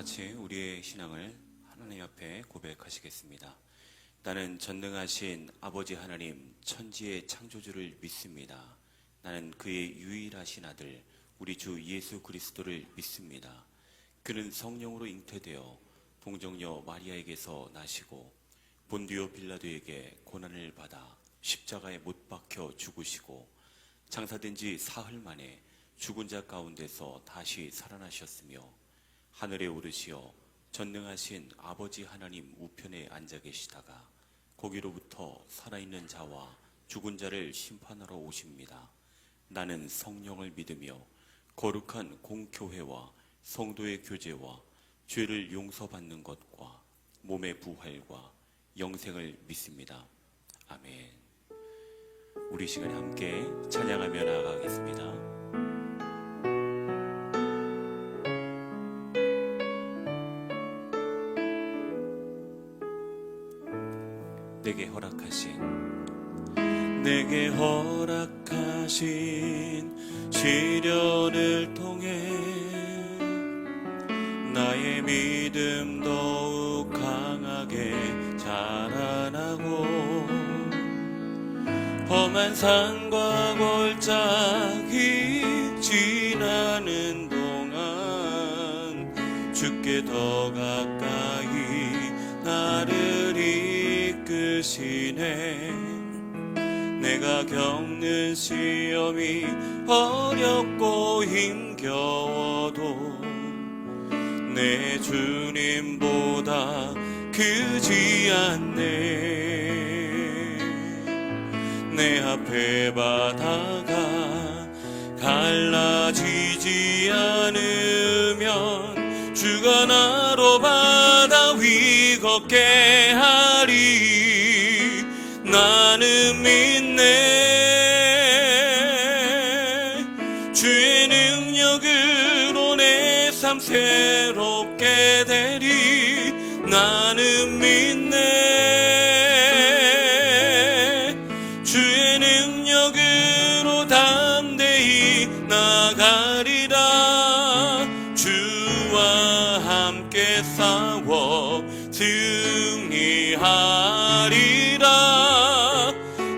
같이 우리의 신앙을 하나님 앞에 고백하시겠습니다. 나는 전능하신 아버지 하나님 천지의 창조주를 믿습니다. 나는 그의 유일하신 아들 우리 주 예수 그리스도를 믿습니다. 그는 성령으로 잉태되어 동정녀 마리아에게서 나시고 본디오 빌라도에게 고난을 받아 십자가에 못 박혀 죽으시고 장사된 지 사흘 만에 죽은 자 가운데서 다시 살아나셨으며 하늘에 오르시어 전능하신 아버지 하나님 우편에 앉아 계시다가 거기로부터 살아있는 자와 죽은 자를 심판하러 오십니다. 나는 성령을 믿으며 거룩한 공교회와 성도의 교제와 죄를 용서받는 것과 몸의 부활과 영생을 믿습니다. 아멘. 우리 시간에 함께 찬양하며 나아가겠습니다. 내게 허락하신 시련을 통해 나의 믿음 더욱 강하게 자라나고 험한 산과 골짜기 지나는 동안 주께 더 가까이 나를 이끄시네. 내가 겪는 시험이 어렵고 힘겨워도 내 주님보다 크지 않네. 내 앞에 바다가 갈라지지 않으면 주가 나로 바다 위 걷게 하리. 나는 믿네. 주의 능력으로 내 삶 새롭게 되리. 나는 믿네. 주의 능력으로 담대히 나가리라. 주와 함께 싸워 승리하리라.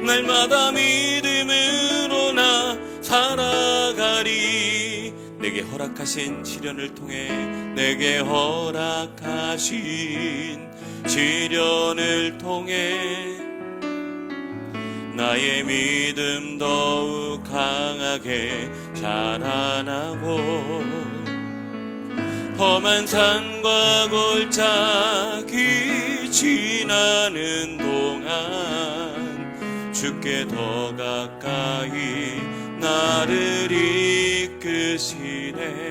날마다 믿음으로 나 살아가리. 내게 허락하신 시련을 통해 내게 허락하신 시련을 통해 나의 믿음 더욱 강하게 자라나고 험한 산과 골짜기 지나는 동안 주께 더 가까이 나를 이끄시네.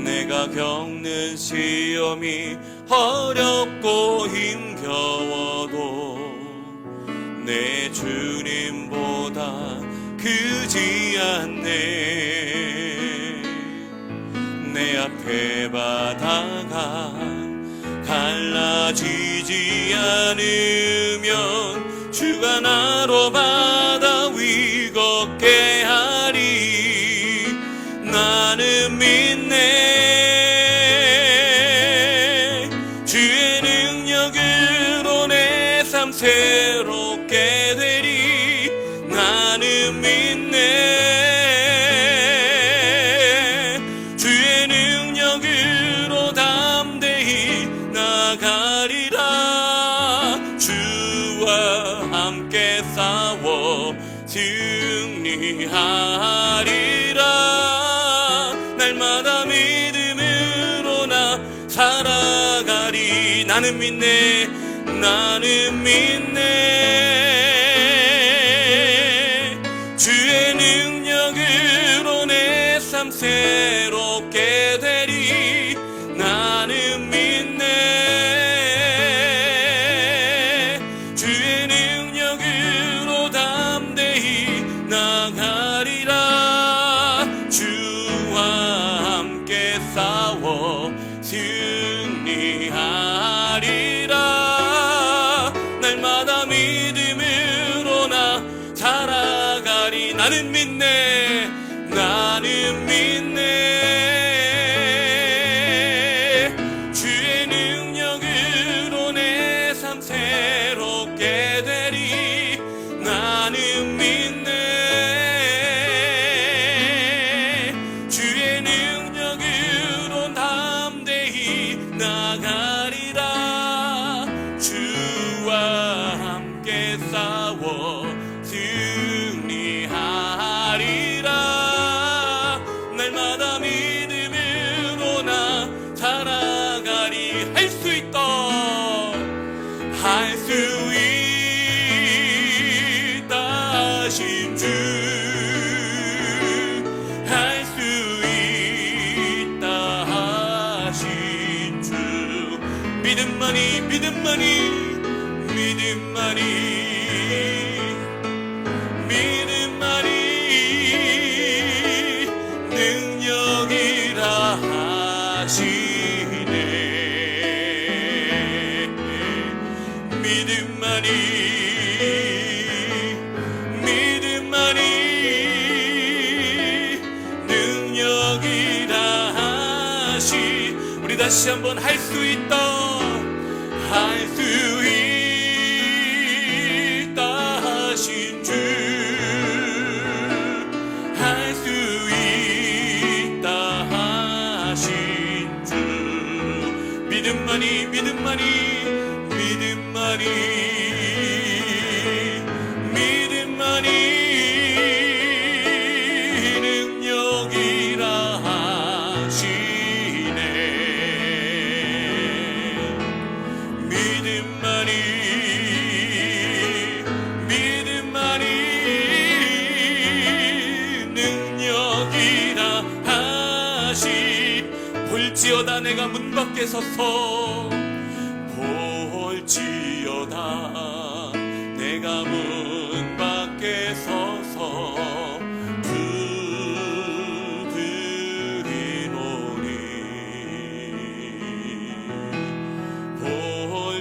내가 겪는 시험이 어렵고 힘겨워도 내 주님보다 크지 않네. 내 앞에 바다가 갈라지지 않으면 주가 나로 바다 위 걷게 하리. 나는 믿네. 주의 능력으로 내 삶 새롭게 되리. 나는 믿네. 주의 능력으로 담대히 나가리라. 주와 함께 싸워 승리하리라. 날마다 믿음으로 나 살아가리. 나는 믿네. 나는 믿네. 주의 능력으로 내 삶 새롭게 되리. 나는 믿네. 주의 능력으로 담대히 나가리라. 주와 함께 싸워 승리하리라. 날마다 믿음으로 나 살아가리. 나는 믿네. 나는 믿네. 새롭게 되리 나는 믿네. 주의 능력으로 담대히 나가리라. 주와 함께 싸워 승리하리라. 날마다 믿음으로 나 살아가리. 할 수 있다. 할 수 있다 하신 주. 할 수 있다 하신 주. 믿음만이 믿음만이 믿음만이 믿음만이 능력이라 하시네. 믿음만이 믿음만이 능력이라 하시. 우리 다시 한번 할 수 있다. 할 수 있다 하신 주. 할 수 있다 하신 주. 믿음만이 믿음만이 믿음만이 믿음만이 능력이라 하시네. 믿음만이 믿음만이 능력이라 하시. 볼지어다 내가 문 밖에 서서 볼지어다 내가 문 밖에 서서 두드리노니.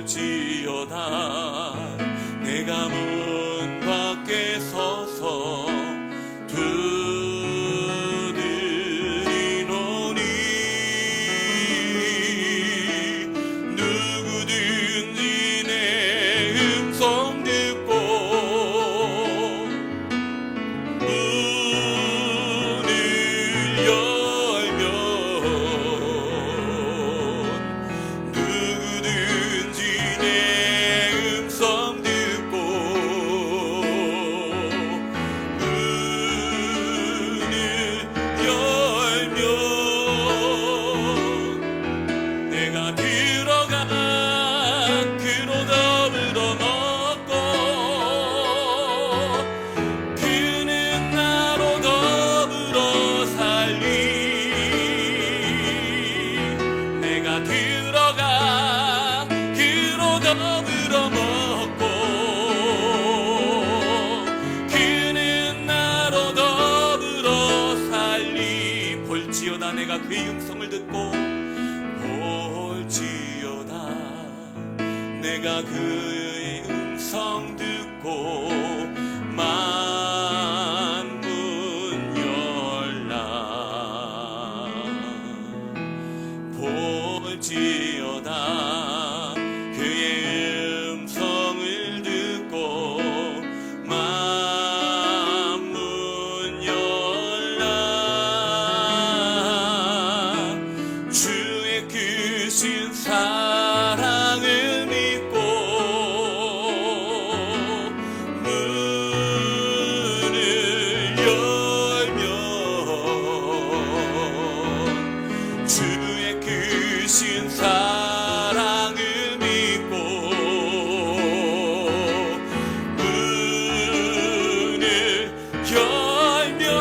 볼지어다 내가 문 밖에 서서 두드리노니. 누구든지 내 음성 듣고 문을 열면 누구든지 내 음성 듣고 문을 열면 내가 들어가 그로 더불어 먹고 그는 나로 더불어 살리. 내가 들어가 그로 더불어 먹고 그는 나로 더불어 살리. 볼지어다 내가 그의 음성을 듣고 볼지어다 내가 그의 음성 듣고 만문 열라. 볼지어다 그의 음성을 듣고 만문 열라. 주의 크신 사랑을 믿고 문을 열면 주의 크신 사랑을 믿고 문을 열면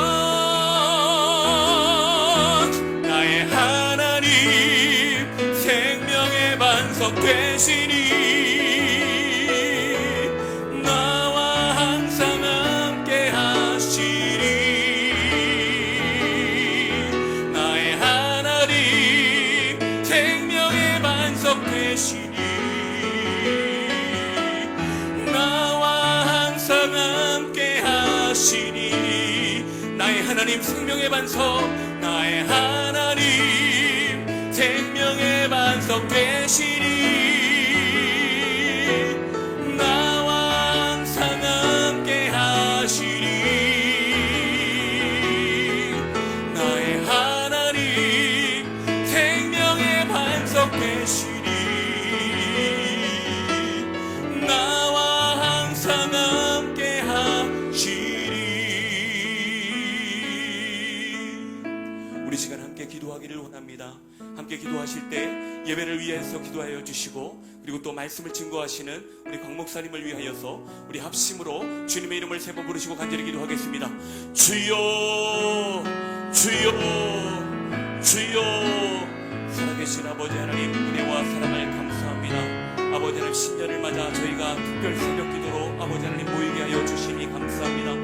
나의 하나님 생명의 반석 되시니 나와 항상 함께 하시리. 나의 하나님 생명의 반석 되시니 나와 항상 함께 하시니. 나의 하나님 생명의 반석. 나의 하나님 생명의 반석 되시니 원합니다. 함께 기도하실 때 예배를 위해서 기도하여 주시고, 그리고 또 말씀을 증거하시는 우리 곽 목사님을 위하여서 우리 합심으로 주님의 이름을 세 번 부르시고 간절히 기도하겠습니다. 주여, 주여, 주여. 살아계신 아버지 하나님, 은혜와 사랑을 감사합니다. 아버지 하나님, 신년을 맞아 저희가 특별 새벽 기도로 아버지 하나님 모이게 하여 주시니 감사합니다.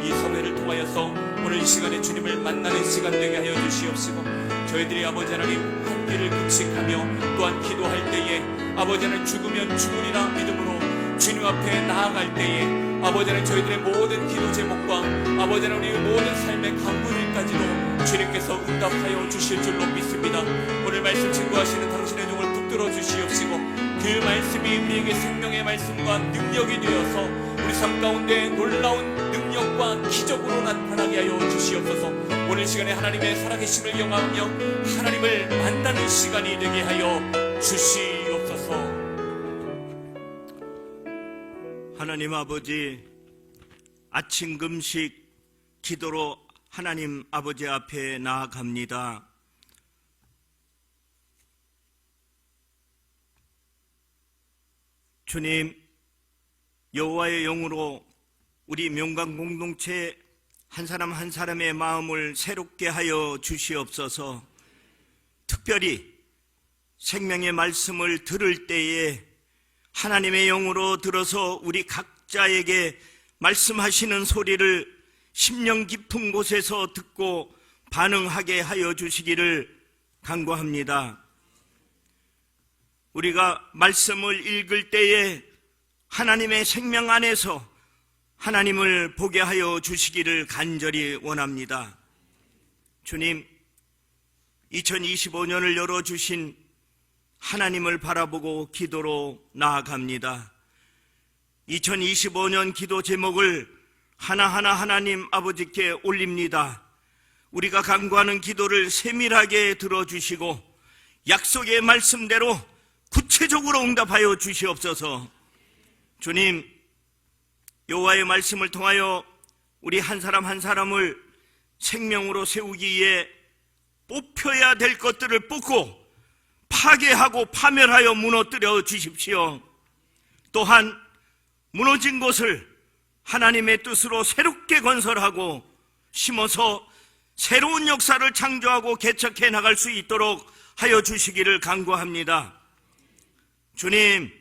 이 설회를 통하여서 오늘 이 시간에 주님을 만나는 시간 되게 하여 주시옵시고, 저희들이 아버지 하나님 한 길을 급식하며 또한 기도할 때에 아버지 하나님 죽으면 죽으리라 믿음으로 주님 앞에 나아갈 때에 아버지 하나님 저희들의 모든 기도 제목과 아버지 하나님 우리의 모든 삶의 간구들까지도 주님께서 응답하여 주실 줄로 믿습니다. 오늘 말씀 증거하시는 당신의 종을 붙들어 주시옵시고, 그 말씀이 우리에게 생명의 말씀과 능력이 되어서 우리 삶 가운데 놀라운 능력과 기적으로 나타나게 하여 주시옵소서. 오늘 시간에 하나님의 살아계심을 경험하며 하나님을 만나는 시간이 되게 하여 주시옵소서. 하나님 아버지, 아침 금식 기도로 하나님 아버지 앞에 나아갑니다. 주님, 여호와의 영으로 우리 명강 공동체 한 사람 한 사람의 마음을 새롭게 하여 주시옵소서. 특별히 생명의 말씀을 들을 때에 하나님의 영으로 들어서 우리 각자에게 말씀하시는 소리를 심령 깊은 곳에서 듣고 반응하게 하여 주시기를 간구합니다. 우리가 말씀을 읽을 때에 하나님의 생명 안에서 하나님을 보게 하여 주시기를 간절히 원합니다. 주님, 2025년을 열어주신 하나님을 바라보고 기도로 나아갑니다. 2025년 기도 제목을 하나하나 하나님 아버지께 올립니다. 우리가 간구하는 기도를 세밀하게 들어주시고 약속의 말씀대로 구체적으로 응답하여 주시옵소서. 주님, 여호와의 말씀을 통하여 우리 한 사람 한 사람을 생명으로 세우기 위해 뽑혀야 될 것들을 뽑고 파괴하고 파멸하여 무너뜨려 주십시오. 또한 무너진 곳을 하나님의 뜻으로 새롭게 건설하고 심어서 새로운 역사를 창조하고 개척해 나갈 수 있도록 하여 주시기를 간구합니다. 주님,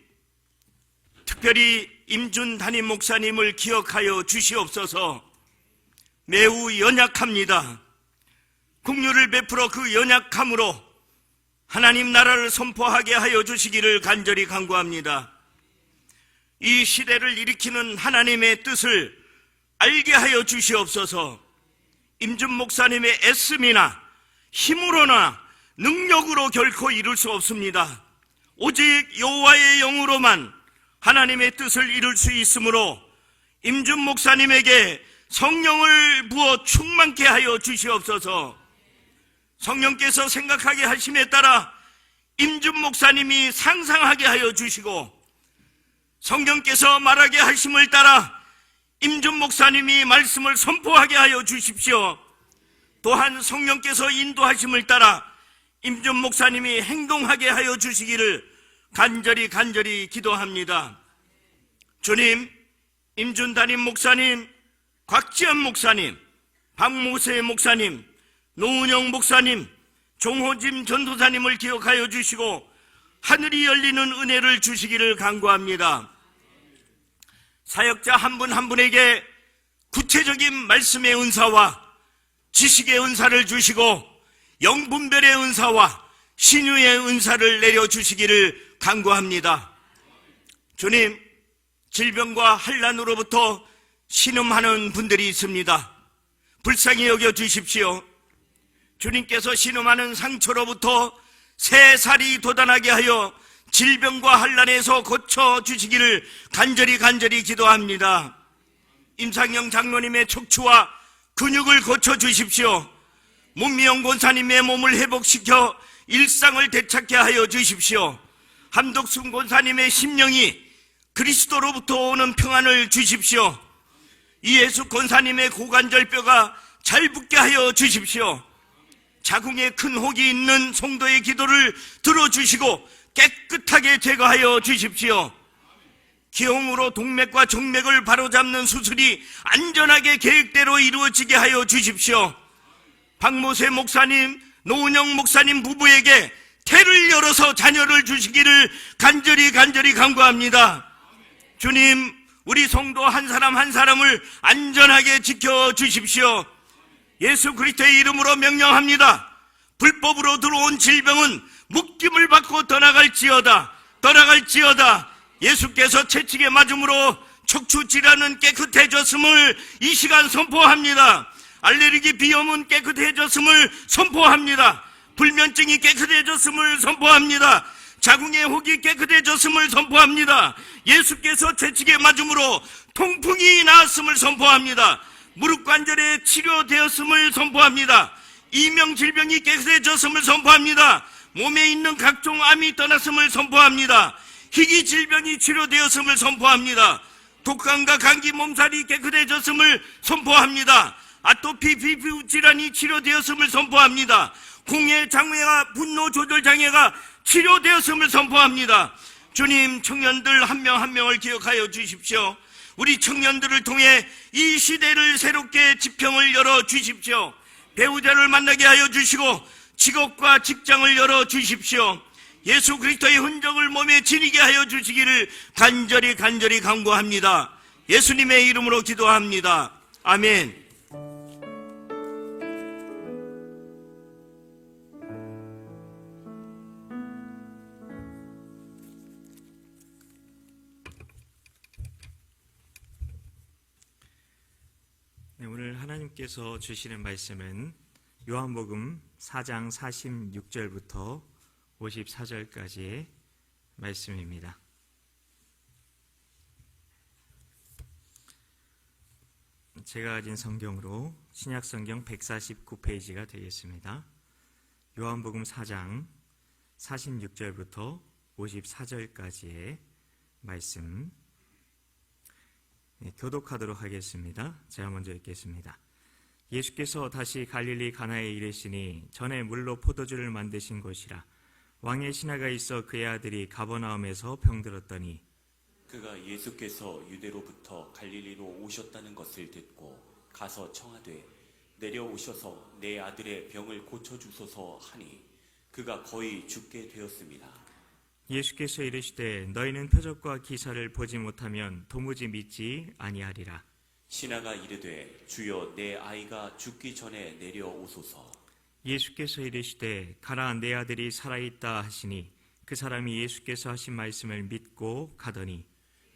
특별히 임준 담임 목사님을 기억하여 주시옵소서. 매우 연약합니다. 긍휼을 베풀어 그 연약함으로 하나님 나라를 선포하게 하여 주시기를 간절히 간구합니다. 이 시대를 일으키는 하나님의 뜻을 알게 하여 주시옵소서. 임준 목사님의 애씀이나 힘으로나 능력으로 결코 이룰 수 없습니다. 오직 여호와의 영으로만 하나님의 뜻을 이룰 수 있으므로 임준 목사님에게 성령을 부어 충만케 하여 주시옵소서. 성령께서 생각하게 하심에 따라 임준 목사님이 상상하게 하여 주시고, 성령께서 말하게 하심을 따라 임준 목사님이 말씀을 선포하게 하여 주십시오. 또한 성령께서 인도하심을 따라 임준 목사님이 행동하게 하여 주시기를 간절히 기도합니다. 주님, 임준 담임 목사님, 곽지연 목사님, 박모세 목사님, 노은영 목사님, 종호짐 전도사님을 기억하여 주시고 하늘이 열리는 은혜를 주시기를 간구합니다. 사역자 한 분 한 분에게 구체적인 말씀의 은사와 지식의 은사를 주시고 영분별의 은사와 신유의 은사를 내려주시기를 간구합니다. 주님, 질병과 환난으로부터 신음하는 분들이 있습니다. 불쌍히 여겨주십시오. 주님께서 신음하는 상처로부터 새 살이 돋아나게 하여 질병과 환난에서 고쳐주시기를 간절히 기도합니다. 임상영 장로님의 척추와 근육을 고쳐주십시오. 문미영 권사님의 몸을 회복시켜 일상을 되찾게 하여 주십시오. 함덕순 권사님의 심령이 그리스도로부터 오는 평안을 주십시오. 이예수 권사님의 고관절뼈가 잘 붙게 하여 주십시오. 자궁에 큰 혹이 있는 성도의 기도를 들어주시고 깨끗하게 제거하여 주십시오. 기형으로 동맥과 정맥을 바로잡는 수술이 안전하게 계획대로 이루어지게 하여 주십시오. 박모세 목사님, 노은영 목사님 부부에게 태를 열어서 자녀를 주시기를 간절히 간구합니다. 주님, 우리 성도 한 사람 한 사람을 안전하게 지켜주십시오. 예수 그리스도의 이름으로 명령합니다. 불법으로 들어온 질병은 묶임을 받고 떠나갈지어다. 예수께서 채찍에 맞음으로 척추질환은 깨끗해졌음을 이 시간 선포합니다. 알레르기 비염은 깨끗해졌음을 선포합니다. 불면증이 깨끗해졌음을 선포합니다. 자궁의 혹이 깨끗해졌음을 선포합니다. 예수께서 채찍에 맞음으로 통풍이 나았음을 선포합니다. 무릎 관절에 치료되었음을 선포합니다. 이명질병이 깨끗해졌음을 선포합니다. 몸에 있는 각종 암이 떠났음을 선포합니다. 희귀 질병이 치료되었음을 선포합니다. 독감과 감기 몸살이 깨끗해졌음을 선포합니다. 아토피 피부 질환이 치료되었음을 선포합니다. 공해 장애와 분노 조절 장애가 치료되었음을 선포합니다. 주님, 청년들 한 명 한 명을 기억하여 주십시오. 우리 청년들을 통해 이 시대를 새롭게 지평을 열어 주십시오. 배우자를 만나게 하여 주시고 직업과 직장을 열어 주십시오. 예수 그리스도의 흔적을 몸에 지니게 하여 주시기를 간절히 간구합니다. 예수님의 이름으로 기도합니다. 아멘. 네, 오늘 하나님께서 주시는 말씀은 요한복음 4장 46절부터 54절까지의 말씀입니다. 제가 가진 성경으로 신약성경 149페이지가 되겠습니다. 요한복음 4장 46절부터 54절까지의 말씀 교독하도록 하겠습니다. 제가 먼저 읽겠습니다. 예수께서 다시 갈릴리 가나에 이르시니 전에 물로 포도주를 만드신 곳이라. 왕의 신하가 있어 그의 아들이 가버나움에서 병들었더니 그가 예수께서 유대로부터 갈릴리로 오셨다는 것을 듣고 가서 청하되 내려오셔서 내 아들의 병을 고쳐주소서 하니 그가 거의 죽게 되었습니다. 예수께서 이르시되 너희는 표적과 기사를 보지 못하면 도무지 믿지 아니하리라. 신하가 이르되 주여 내 아이가 죽기 전에 내려오소서. 예수께서 이르시되 가라 내 아들이 살아있다 하시니 그 사람이 예수께서 하신 말씀을 믿고 가더니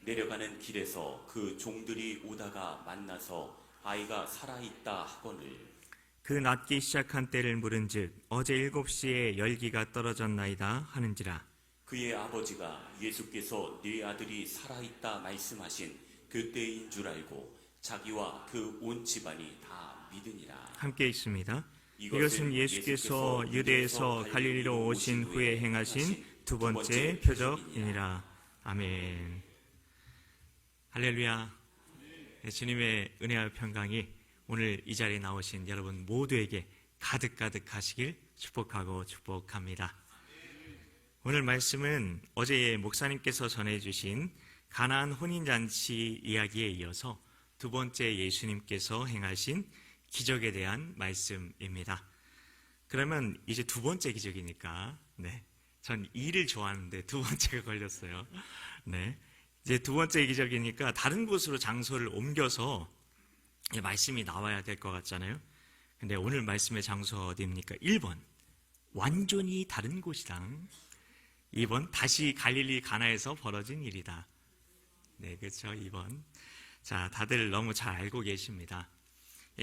내려가는 길에서 그 종들이 오다가 만나서 아이가 살아있다 하거늘 그 낫기 시작한 때를 물은즉 어제 7시에 열기가 떨어졌나이다 하는지라. 그의 아버지가 예수께서 네 아들이 살아있다 말씀하신 그때인 줄 알고 자기와 그 온 집안이 다 믿으니라. 함께 있습니다. 이것은 예수께서 유대에서 갈릴리로 오신 후에 행하신 두 번째 표적이니라. 아멘. 할렐루야. 주님의 은혜와 평강이 오늘 이 자리에 나오신 여러분 모두에게 가득가득하시길 축복합니다. 오늘 말씀은 어제 목사님께서 전해주신 가나안 혼인잔치 이야기에 이어서 두 번째 예수님께서 행하신 기적에 대한 말씀입니다. 그러면 이제 두 번째 기적이니까, 전 일을 좋아하는데 두 번째가 걸렸어요. 이제 두 번째 기적이니까 다른 곳으로 장소를 옮겨서 말씀이 나와야 될 것 같잖아요. 근데 오늘 말씀의 장소가 어디입니까? 1번, 완전히 다른 곳이랑 2번, 다시 갈릴리 가나에서 벌어진 일이다. 그렇죠. 2번. 자, 다들 너무 잘 알고 계십니다.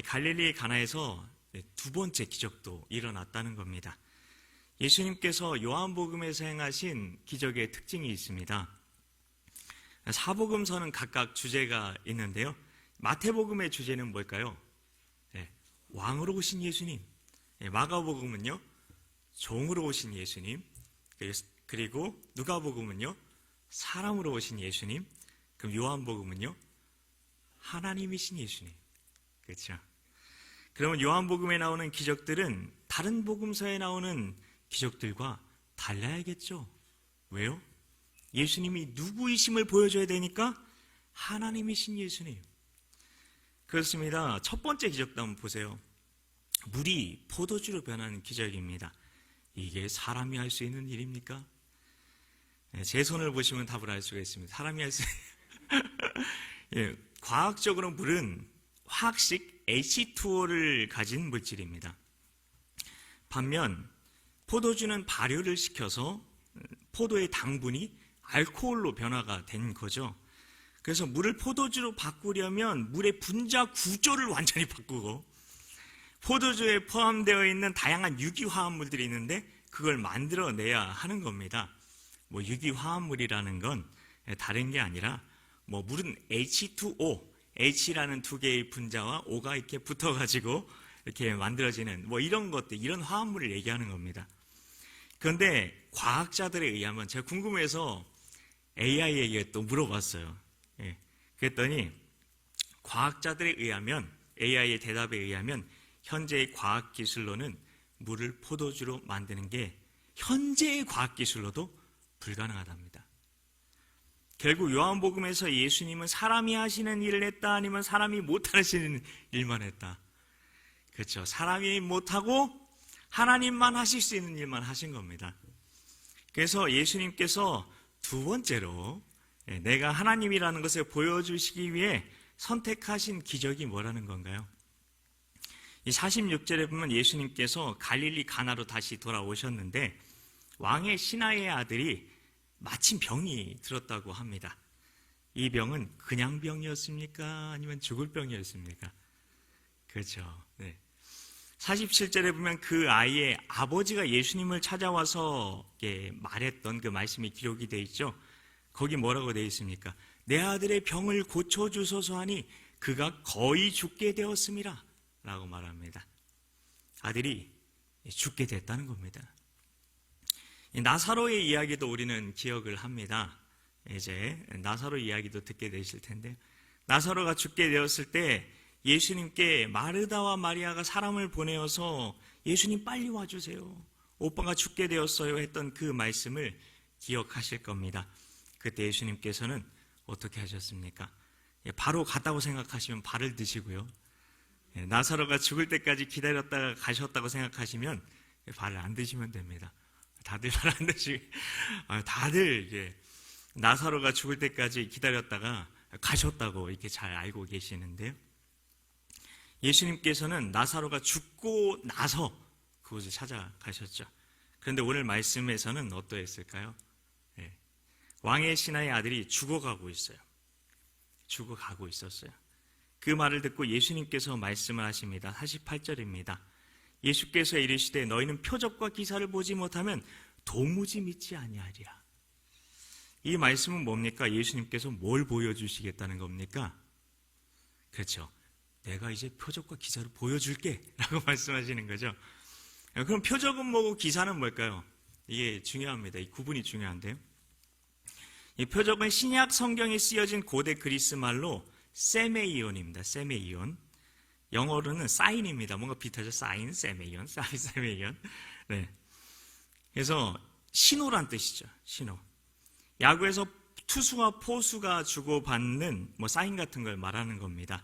갈릴리 가나에서 두 번째 기적도 일어났다는 겁니다. 예수님께서 요한복음에서 행하신 기적의 특징이 있습니다. 사복음서는 각각 주제가 있는데요. 마태복음의 주제는 뭘까요? 왕으로 오신 예수님. 마가복음은요, 종으로 오신 예수님. 그리고 누가복음은요, 사람으로 오신 예수님. 그럼 요한복음은요, 하나님이신 예수님. 그렇죠? 그러면 요한복음에 나오는 기적들은 다른 복음서에 나오는 기적들과 달라야겠죠. 왜요? 예수님이 누구이심을 보여줘야 되니까 하나님이신 예수님. 그렇습니다. 첫 번째 기적도 한번 보세요. 물이 포도주로 변하는 기적입니다. 이게 사람이 할 수 있는 일입니까? 제 손을 보시면 답을 알 수가 있습니다. 사람이 할 수 예, 과학적으로 물은 화학식 H2O를 가진 물질입니다. 반면 포도주는 발효를 시켜서 포도의 당분이 알코올로 변화가 된 거죠. 그래서 물을 포도주로 바꾸려면 물의 분자 구조를 완전히 바꾸고 포도주에 포함되어 있는 다양한 유기화합물들이 있는데 그걸 만들어내야 하는 겁니다. 뭐 유기화합물이라는 건 다른 게 아니라 뭐 물은 H2O, H라는 두 개의 분자와 O가 이렇게 붙어가지고 이렇게 만들어지는 뭐 이런 것들, 이런 화합물을 얘기하는 겁니다. 그런데 과학자들에 의하면 제가 궁금해서 AI에게 또 물어봤어요. 예. 그랬더니 과학자들에 의하면, AI의 대답에 의하면 현재의 과학기술로는 물을 포도주로 만드는 게 현재의 과학기술로도 불가능하답니다. 결국 요한복음에서 예수님은 사람이 하시는 일을 했다, 아니면 사람이 못하시는 일만 했다. 그렇죠. 사람이 못하고 하나님만 하실 수 있는 일만 하신 겁니다. 그래서 예수님께서 두 번째로 내가 하나님이라는 것을 보여주시기 위해 선택하신 기적이 뭐라는 건가요? 이 46절에 보면 예수님께서 갈릴리 가나로 다시 돌아오셨는데 왕의 신하의 아들이 마침 병이 들었다고 합니다. 이 병은 그냥 병이었습니까? 아니면 죽을 병이었습니까? 그렇죠. 네. 47절에 보면 그 아이의 아버지가 예수님을 찾아와서 말했던 그 말씀이 기록이 되어 있죠. 거기 뭐라고 되어 있습니까? 내 아들의 병을 고쳐주소서 하니 그가 거의 죽게 되었습니다 라고 말합니다. 아들이 죽게 됐다는 겁니다. 나사로의 이야기도 우리는 기억을 합니다. 이제 나사로 이야기도 듣게 되실 텐데, 나사로가 죽게 되었을 때 예수님께 마르다와 마리아가 사람을 보내어서 예수님 빨리 와주세요, 오빠가 죽게 되었어요 했던 그 말씀을 기억하실 겁니다. 그때 예수님께서는 어떻게 하셨습니까? 바로 갔다고 생각하시면 발을 드시고요, 나사로가 죽을 때까지 기다렸다가 가셨다고 생각하시면 발을 안 드시면 됩니다. 다들 발 안 드시고, 다들 나사로가 죽을 때까지 기다렸다가 가셨다고 이렇게 잘 알고 계시는데요. 예수님께서는 나사로가 죽고 나서 그곳을 찾아가셨죠. 그런데 오늘 말씀에서는 어떠했을까요? 왕의 신하의 아들이 죽어가고 있어요. 죽어가고 있었어요. 그 말을 듣고 예수님께서 말씀을 하십니다. 48절입니다. 예수께서 이르시되 너희는 표적과 기사를 보지 못하면 도무지 믿지 아니하리라. 이 말씀은 뭡니까? 예수님께서 뭘 보여주시겠다는 겁니까? 그렇죠. 내가 이제 표적과 기사를 보여줄게 라고 말씀하시는 거죠. 그럼 표적은 뭐고 기사는 뭘까요? 이게 중요합니다. 이 구분이 중요한데요. 이 표적은 신약 성경에 쓰여진 고대 그리스 말로 세메이온입니다. 세메이온. 영어로는 사인입니다. 뭔가 비슷하죠? 사인, 세메이온, 세메이온. 네. 그래서 신호란 뜻이죠. 신호. 야구에서 투수와 포수가 주고받는 뭐 사인 같은 걸 말하는 겁니다.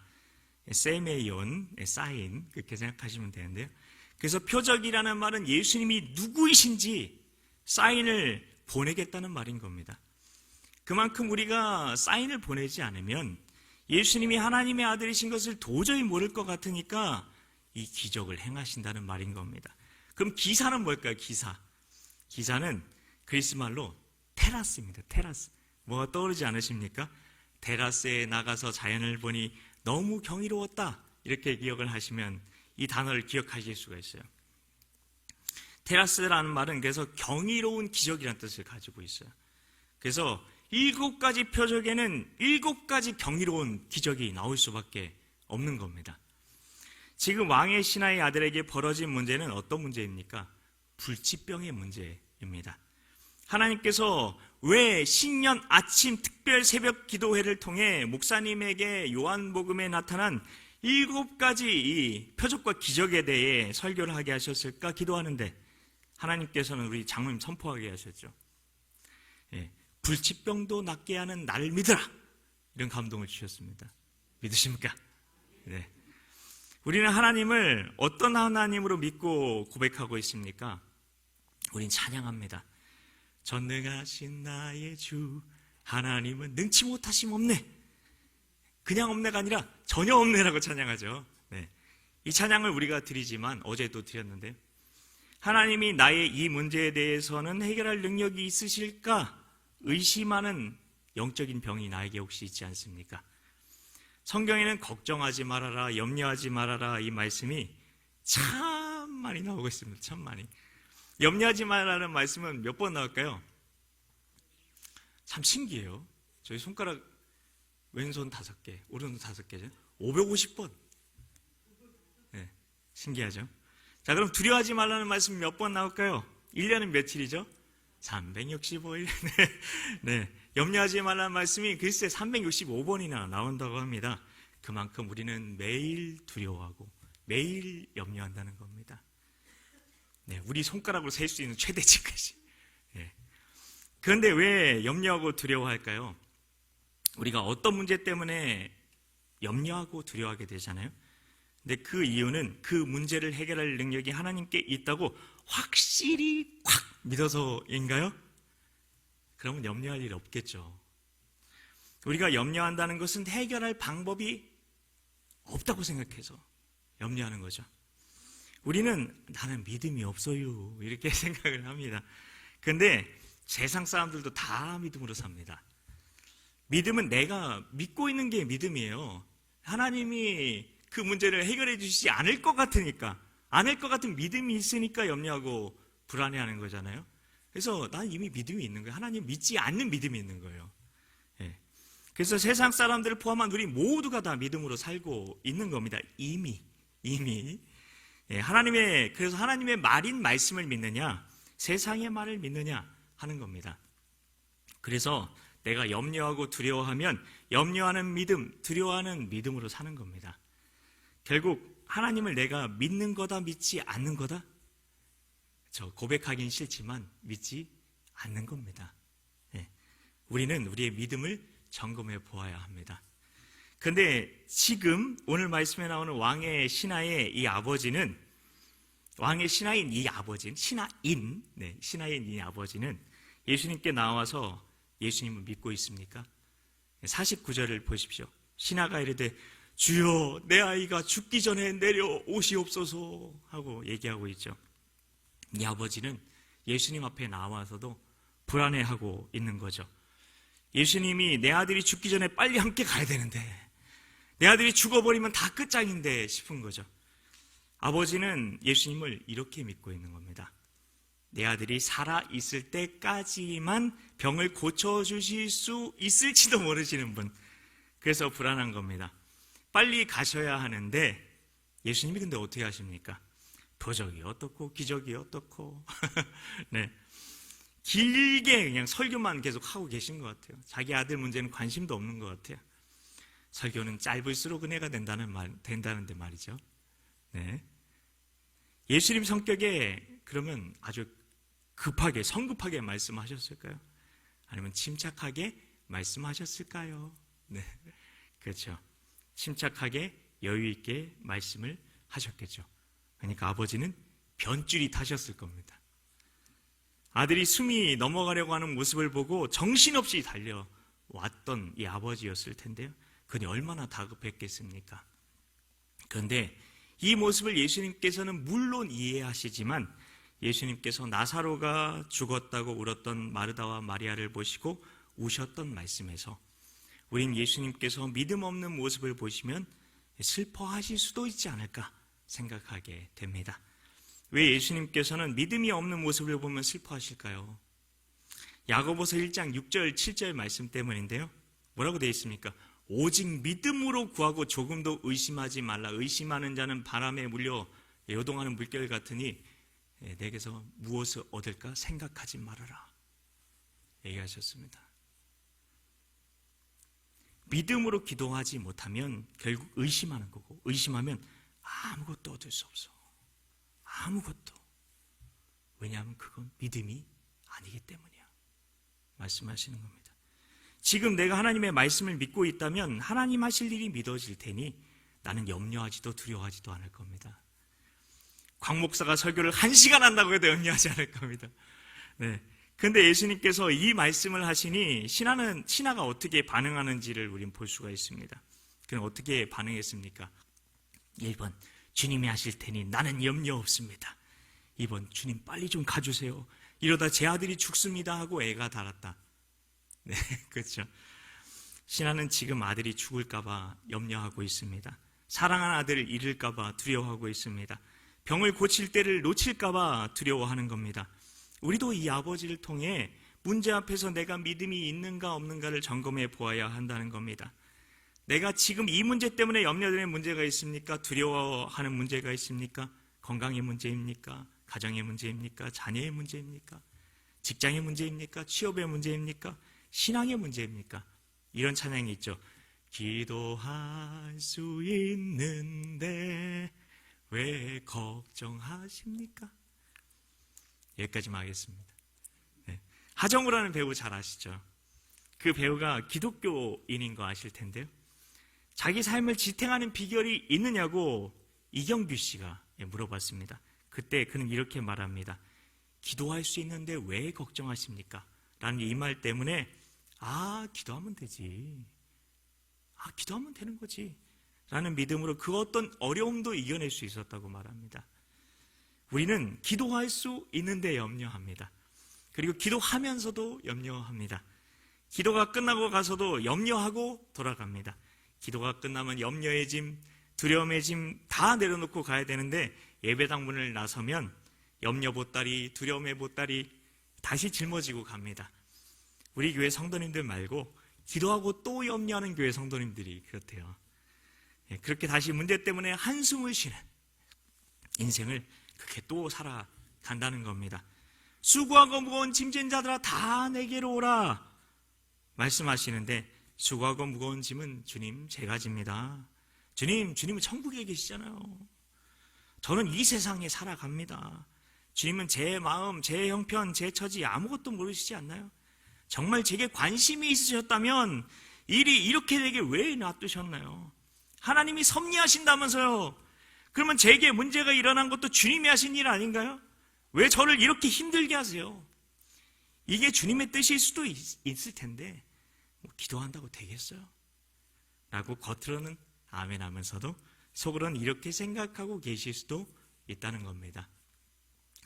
세메이온, 사인, 그렇게 생각하시면 되는데요. 그래서 표적이라는 말은 예수님이 누구이신지 사인을 보내겠다는 말인 겁니다. 그만큼 우리가 사인을 보내지 않으면 예수님이 하나님의 아들이신 것을 도저히 모를 것 같으니까 이 기적을 행하신다는 말인 겁니다. 그럼 기사는 뭘까요? 기사. 기사는 그리스 말로 테라스입니다. 테라스. 뭐가 떠오르지 않으십니까? 테라스에 나가서 자연을 보니 너무 경이로웠다. 이렇게 기억을 하시면 이 단어를 기억하실 수가 있어요. 테라스라는 말은 그래서 경이로운 기적이라는 뜻을 가지고 있어요. 그래서 7가지 표적에는 7가지 경이로운 기적이 나올 수밖에 없는 겁니다. 지금 왕의 신하의 아들에게 벌어진 문제는 어떤 문제입니까? 불치병의 문제입니다. 하나님께서 왜 신년 아침 특별 새벽 기도회를 통해 목사님에게 요한복음에 나타난 7가지 이 표적과 기적에 대해 설교를 하게 하셨을까 기도하는데 하나님께서는 우리 장로님 선포하게 하셨죠. 예, 불치병도 낫게 하는 나를 믿으라, 이런 감동을 주셨습니다. 믿으십니까? 네. 우리는 하나님을 어떤 하나님으로 믿고 고백하고 있습니까? 우린 찬양합니다. 전능하신 나의 주 하나님은 능치 못하심 없네. 그냥 없네가 아니라 전혀 없네라고 찬양하죠. 네. 이 찬양을 우리가 드리지만 어제도 드렸는데, 하나님이 나의 이 문제에 대해서는 해결할 능력이 있으실까 의심하는 영적인 병이 나에게 혹시 있지 않습니까? 성경에는 걱정하지 말아라, 염려하지 말아라, 이 말씀이 참 많이 나오고 있습니다. 참 많이. 염려하지 말라는 말씀은 몇 번 나올까요? 참 신기해요. 저희 손가락 왼손 5개, 오른손 5개죠. 550번. 네, 신기하죠? 자, 그럼 두려워하지 말라는 말씀 몇 번 나올까요? 1년은 며칠이죠? 365일. 네. 염려하지 말라는 말씀이 글쎄 365번이나 나온다고 합니다. 그만큼 우리는 매일 두려워하고 매일 염려한다는 겁니다. 네, 우리 손가락으로 셀 수 있는 최대치까지. 네. 그런데 왜 염려하고 두려워할까요? 우리가 어떤 문제 때문에 염려하고 두려워하게 되잖아요. 근데 그 이유는 그 문제를 해결할 능력이 하나님께 있다고 확실히 확 믿어서인가요? 그러면 염려할 일 없겠죠. 우리가 염려한다는 것은 해결할 방법이 없다고 생각해서 염려하는 거죠. 우리는 나는 믿음이 없어요, 이렇게 생각을 합니다. 그런데 세상 사람들도 다 믿음으로 삽니다. 믿음은 내가 믿고 있는 게 믿음이에요. 하나님이 그 문제를 해결해 주시지 않을 것 같으니까, 않을 것 같은 믿음이 있으니까 염려하고 불안해하는 거잖아요. 그래서 난 이미 믿음이 있는 거예요. 하나님 믿지 않는 믿음이 있는 거예요. 예. 그래서 세상 사람들을 포함한 우리 모두가 다 믿음으로 살고 있는 겁니다. 이미. 예. 그래서 하나님의 말인 말씀을 믿느냐, 세상의 말을 믿느냐 하는 겁니다. 그래서 내가 염려하고 두려워하면 염려하는 믿음, 두려워하는 믿음으로 사는 겁니다. 결국 하나님을 내가 믿는 거다, 믿지 않는 거다? 저 고백하긴 싫지만 믿지 않는 겁니다. 네. 우리는 우리의 믿음을 점검해 보아야 합니다. 그런데 지금 오늘 말씀에 나오는 왕의 신하의 이 아버지는, 왕의 신하인 이 아버지는, 신하인 이 아버지는 예수님께 나와서 예수님을 믿고 있습니까? 49절을 보십시오. 신하가 이르되 주여 내 아이가 죽기 전에 내려오시옵소서 하고 얘기하고 있죠. 이 아버지는 예수님 앞에 나와서도 불안해하고 있는 거죠. 예수님이 내 아들이 죽기 전에 빨리 함께 가야 되는데, 내 아들이 죽어버리면 다 끝장인데 싶은 거죠. 아버지는 예수님을 이렇게 믿고 있는 겁니다. 내 아들이 살아있을 때까지만 병을 고쳐주실 수 있을지도 모르시는 분. 그래서 불안한 겁니다. 빨리 가셔야 하는데 예수님이 근데 어떻게 하십니까? 표적이 어떻고 기적이 어떻고 네. 길게 그냥 설교만 계속 하고 계신 것 같아요. 자기 아들 문제는 관심도 없는 것 같아요. 설교는 짧을수록 은혜가 된다는데 말이죠. 네. 예수님 성격에 그러면 아주 급하게, 성급하게 말씀하셨을까요? 아니면 침착하게 말씀하셨을까요? 네, 그렇죠. 침착하게 여유 있게 말씀을 하셨겠죠. 그러니까 아버지는 변줄이 타셨을 겁니다. 아들이 숨이 넘어가려고 하는 모습을 보고 정신없이 달려왔던 이 아버지였을 텐데요. 그니 얼마나 다급했겠습니까? 그런데 이 모습을 예수님께서는 물론 이해하시지만 예수님께서 나사로가 죽었다고 울었던 마르다와 마리아를 보시고 우셨던 말씀에서 우린 예수님께서 믿음 없는 모습을 보시면 슬퍼하실 수도 있지 않을까 생각하게 됩니다. 왜 예수님께서는 믿음이 없는 모습을 보면 슬퍼하실까요? 야고보서 1장 6절 7절 말씀 때문인데요. 뭐라고 되어 있습니까? 오직 믿음으로 구하고 조금도 의심하지 말라. 의심하는 자는 바람에 물려 요동하는 물결 같으니 내게서 무엇을 얻을까 생각하지 말아라 얘기하셨습니다. 믿음으로 기도하지 못하면 결국 의심하는 거고, 의심하면 아무것도 얻을 수 없어. 아무것도. 왜냐하면 그건 믿음이 아니기 때문이야. 말씀하시는 겁니다. 지금 내가 하나님의 말씀을 믿고 있다면 하나님 하실 일이 믿어질 테니 나는 염려하지도 두려워하지도 않을 겁니다. 광 목사가 설교를 1시간 한다고 해도 염려하지 않을 겁니다. 네. 근데 예수님께서 이 말씀을 하시니 신하가 어떻게 반응하는지를 우린 볼 수가 있습니다. 그럼 어떻게 반응했습니까? 1번, 주님이 하실 테니 나는 염려 없습니다. 2번, 주님 빨리 좀 가주세요. 이러다 제 아들이 죽습니다 하고 애가 달았다. 네, 그렇죠. 신하는 지금 아들이 죽을까봐 염려하고 있습니다. 사랑하는 아들을 잃을까봐 두려워하고 있습니다. 병을 고칠 때를 놓칠까봐 두려워하는 겁니다. 우리도 이 아버지를 통해 문제 앞에서 내가 믿음이 있는가 없는가를 점검해 보아야 한다는 겁니다. 내가 지금 이 문제 때문에 염려되는 문제가 있습니까? 두려워하는 문제가 있습니까? 건강의 문제입니까? 가정의 문제입니까? 자녀의 문제입니까? 직장의 문제입니까? 취업의 문제입니까? 신앙의 문제입니까? 이런 찬양이 있죠. 기도할 수 있는데 왜 걱정하십니까? 여기까지만 하겠습니다. 네. 하정우라는 배우 잘 아시죠? 그 배우가 기독교인인 거 아실 텐데요. 자기 삶을 지탱하는 비결이 있느냐고 이경규 씨가 물어봤습니다. 그때 그는 이렇게 말합니다. 기도할 수 있는데 왜 걱정하십니까? 라는 이 말 때문에 기도하면 되지. 기도하면 되는 거지. 라는 믿음으로 그 어떤 어려움도 이겨낼 수 있었다고 말합니다. 우리는 기도할 수 있는데 염려합니다. 그리고 기도하면서도 염려합니다. 기도가 끝나고 가서도 염려하고 돌아갑니다. 기도가 끝나면 염려의 짐, 두려움의 짐 다 내려놓고 가야 되는데 예배당 문을 나서면 염려 보따리, 두려움의 보따리 다시 짊어지고 갑니다. 우리 교회 성도님들 말고 기도하고 또 염려하는 교회 성도님들이 그렇대요. 그렇게 다시 문제 때문에 한숨을 쉬는 인생을 그렇게 또 살아간다는 겁니다. 수고하고 무거운 짐진 자들아 다 내게로 오라 말씀하시는데 수고하고 무거운 짐은 주님 제가 집니다. 주님은 천국에 계시잖아요. 저는 이 세상에 살아갑니다. 주님은 제 마음, 제 형편, 제 처지 아무것도 모르시지 않나요? 정말 제게 관심이 있으셨다면 일이 이렇게 되게 왜 놔두셨나요? 하나님이 섭리하신다면서요. 그러면 제게 문제가 일어난 것도 주님이 하신 일 아닌가요? 왜 저를 이렇게 힘들게 하세요? 이게 주님의 뜻일 수도 있을 텐데 기도한다고 되겠어요? 라고 겉으로는 아멘 하면서도 속으로는 이렇게 생각하고 계실 수도 있다는 겁니다.